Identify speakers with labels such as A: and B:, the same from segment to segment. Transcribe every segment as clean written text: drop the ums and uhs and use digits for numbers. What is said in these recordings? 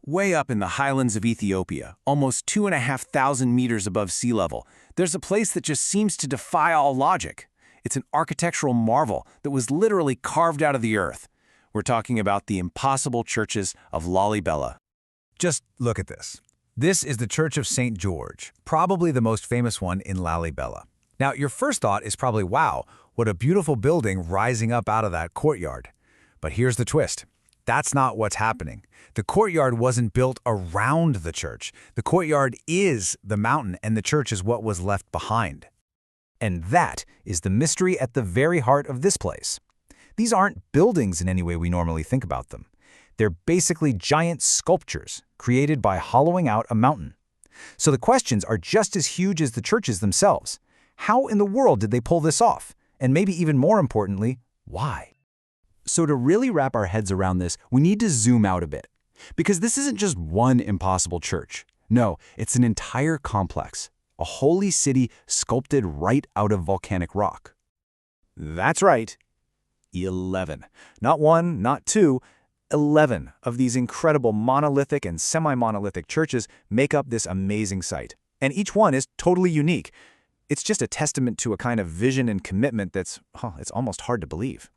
A: Way up in the highlands of Ethiopia, almost 2,500 meters above sea level, there's a place that just seems to defy all logic. It's an architectural marvel that was literally carved out of the earth. We're talking about the impossible churches of Lalibela.
B: Just look at this. This is the Church of St. George, probably the most famous one in Lalibela. Now, your first thought is probably, wow, what a beautiful building rising up out of that courtyard. But here's the twist. That's not what's happening. The courtyard wasn't built around the church. The courtyard is the mountain, and the church is what was left behind. And that is the mystery at the very heart of this place. These aren't buildings in any way we normally think about them. They're basically giant sculptures created by hollowing out a mountain. So the questions are just as huge as the churches themselves. How in the world did they pull this off? And maybe even more importantly, why?
C: So to really wrap our heads around this, we need to zoom out a bit. Because this isn't just one impossible church. No, it's an entire complex. A holy city sculpted right out of volcanic rock.
B: That's right. 11. Not one, not two, 11 of these incredible monolithic and semi-monolithic churches make up this amazing site. And each one is totally unique. It's just a testament to a kind of vision and commitment that's, it's almost hard to believe.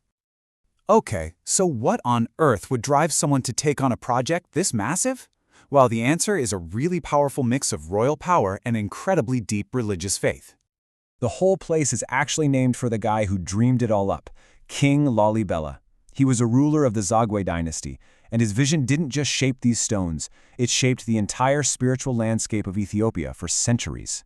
D: Okay, so what on earth would drive someone to take on a project this massive? Well, the answer is a really powerful mix of royal power and incredibly deep religious faith. The whole place is actually named for the guy who dreamed it all up, King Lalibela. He was a ruler of the Zagwe dynasty, and his vision didn't just shape these stones, it shaped the entire spiritual landscape of Ethiopia for centuries.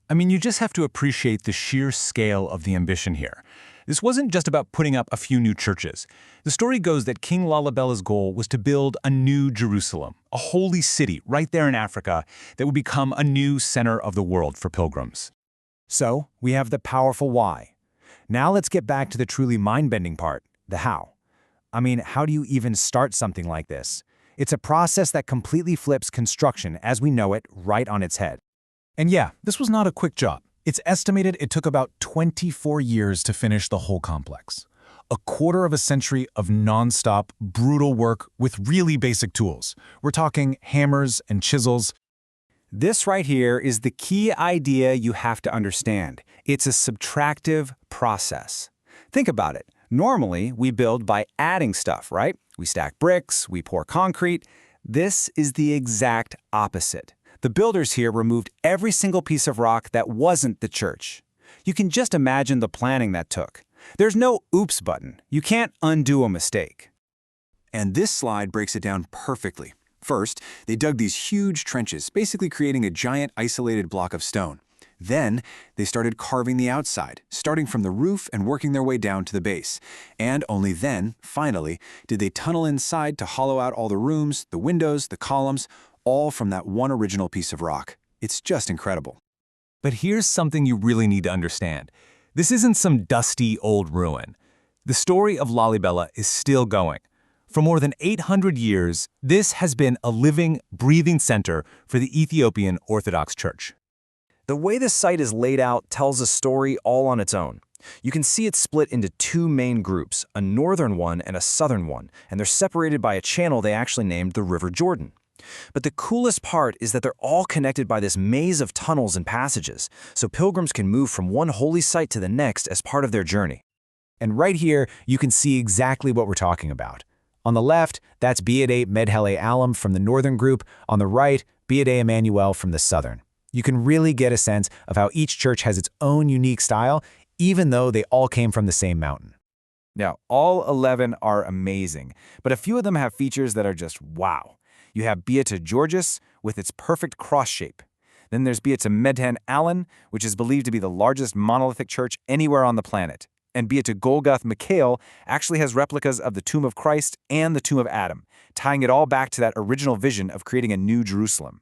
E: I mean, you just have to appreciate the sheer scale of the ambition here. This wasn't just about putting up a few new churches. The story goes that King Lalibela's goal was to build a new Jerusalem, a holy city right there in Africa that would become a new center of the world for pilgrims.
B: So, we have the powerful why. Now let's get back to the truly mind-bending part, the how. I mean, how do you even start something like this? It's a process that completely flips construction as we know it right on its head.
E: And yeah, this was not a quick job. It's estimated it took about 24 years to finish the whole complex. A quarter of a century of non-stop, brutal work with really basic tools. We're talking hammers and chisels.
C: This right here is the key idea you have to understand. It's a subtractive process. Think about it. Normally, we build by adding stuff, right? We stack bricks, we pour concrete. This is the exact opposite. The builders here removed every single piece of rock that wasn't the church. You can just imagine the planning that took. There's no oops button. You can't undo a mistake.
A: And this slide breaks it down perfectly. First, they dug these huge trenches, basically creating a giant isolated block of stone. Then, they started carving the outside, starting from the roof and working their way down to the base. And only then, finally, did they tunnel inside to hollow out all the rooms, the windows, the columns, all from that one original piece of rock. It's just incredible.
E: But here's something you really need to understand. This isn't some dusty old ruin. The story of Lalibela is still going. For more than 800 years, this has been a living, breathing center for the Ethiopian Orthodox Church.
F: The way the site is laid out tells a story all on its own. You can see it split into two main groups, a northern one and a southern one, and they're separated by a channel they actually named the River Jordan. But the coolest part is that they're all connected by this maze of tunnels and passages, so pilgrims can move from one holy site to the next as part of their journey.
B: And right here, you can see exactly what we're talking about. On the left, that's Beate Medhele Alam from the northern group. On the right, Beate Emmanuel from the southern. You can really get a sense of how each church has its own unique style, even though they all came from the same mountain. Now, all 11 are amazing, but a few of them have features that are just wow. You have Beate Georgis with its perfect cross shape. Then there's Beate Medhen Allen, which is believed to be the largest monolithic church anywhere on the planet. And Beate Golgoth Mikhail actually has replicas of the tomb of Christ and the tomb of Adam, tying it all back to that original vision of creating a new Jerusalem.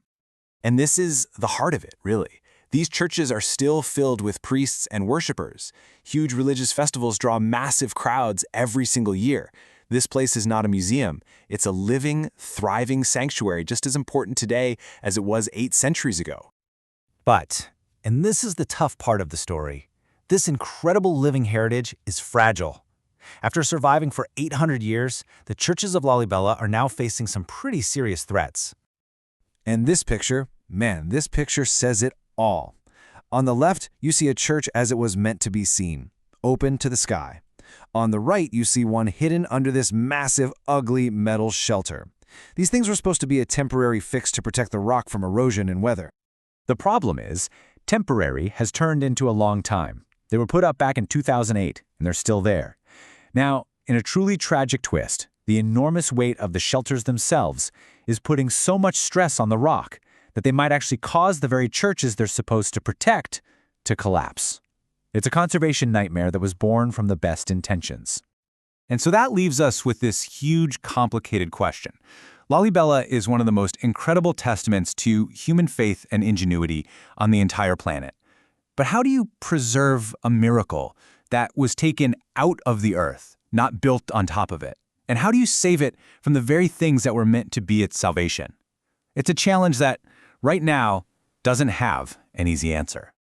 B: And this is the heart of it, really. These churches are still filled with priests and worshipers. Huge religious festivals draw massive crowds every single year. This place is not a museum. It's a living, thriving sanctuary just as important today as it was 8 centuries ago. But, and this is the tough part of the story, this incredible living heritage is fragile. After surviving for 800 years, the churches of Lalibela are now facing some pretty serious threats.
A: And this picture, man, this picture says it all. On the left, you see a church as it was meant to be seen, open to the sky. On the right, you see one hidden under this massive, ugly metal shelter. These things were supposed to be a temporary fix to protect the rock from erosion and weather.
C: The problem is, temporary has turned into a long time. They were put up back in 2008, and they're still there. Now, in a truly tragic twist, the enormous weight of the shelters themselves is putting so much stress on the rock that they might actually cause the very churches they're supposed to protect to collapse. It's a conservation nightmare that was born from the best intentions. And so that leaves us with this huge, complicated question. Lalibela is one of the most incredible testaments to human faith and ingenuity on the entire planet. But how do you preserve a miracle that was taken out of the earth, not built on top of it? And how do you save it from the very things that were meant to be its salvation? It's a challenge that, right now, doesn't have an easy answer.